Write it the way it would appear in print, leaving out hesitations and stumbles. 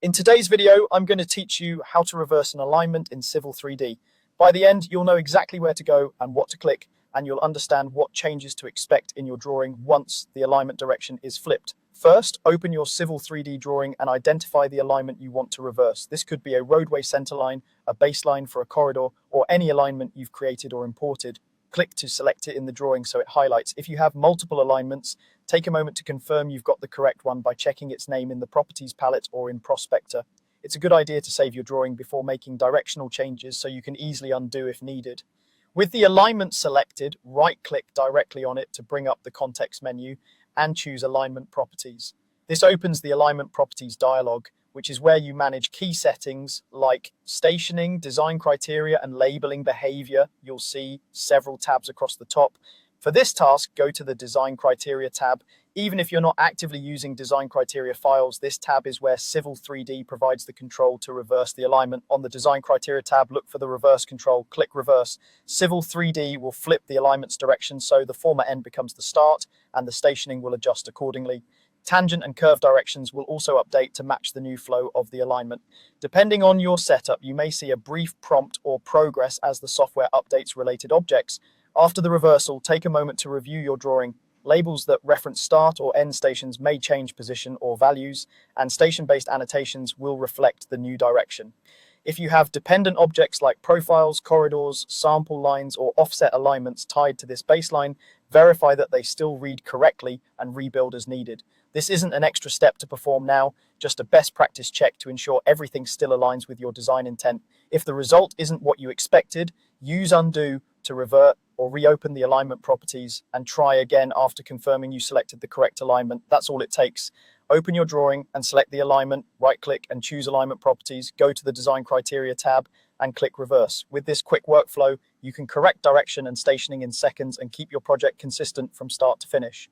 In today's video, I'm going to teach you how to reverse an alignment in Civil 3D. By the end, you'll know exactly where to go and what to click, and you'll understand what changes to expect in your drawing once the alignment direction is flipped. First, open your Civil 3D drawing and identify the alignment you want to reverse. This could be a roadway centerline, a baseline for a corridor, or any alignment you've created or imported. Click to select it in the drawing so it highlights. If you have multiple alignments, take a moment to confirm you've got the correct one by checking its name in the Properties palette or in Prospector. It's a good idea to save your drawing before making directional changes so you can easily undo if needed. With the alignment selected, right-click directly on it to bring up the context menu and choose Alignment Properties. This opens the Alignment Properties dialog, which is where you manage key settings like stationing, design criteria, and labeling behavior. You'll see several tabs across the top. For this task, go to the Design Criteria tab. Even if you're not actively using design criteria files, this tab is where Civil 3D provides the control to reverse the alignment. On the Design Criteria tab, look for the reverse control, click reverse. Civil 3D will flip the alignment's direction so the former end becomes the start and the stationing will adjust accordingly. Tangent and curve directions will also update to match the new flow of the alignment. Depending on your setup, you may see a brief prompt or progress as the software updates related objects. After the reversal, take a moment to review your drawing. Labels that reference start or end stations may change position or values, and station-based annotations will reflect the new direction. If you have dependent objects like profiles, corridors, sample lines, or offset alignments tied to this baseline, verify that they still read correctly and rebuild as needed. This isn't an extra step to perform now, just a best practice check to ensure everything still aligns with your design intent. If the result isn't what you expected, use undo to revert or reopen the alignment properties and try again after confirming you selected the correct alignment. That's all it takes. Open your drawing and select the alignment, right-click and choose Alignment Properties, go to the Design Criteria tab and click Reverse. With this quick workflow, you can correct direction and stationing in seconds and keep your project consistent from start to finish.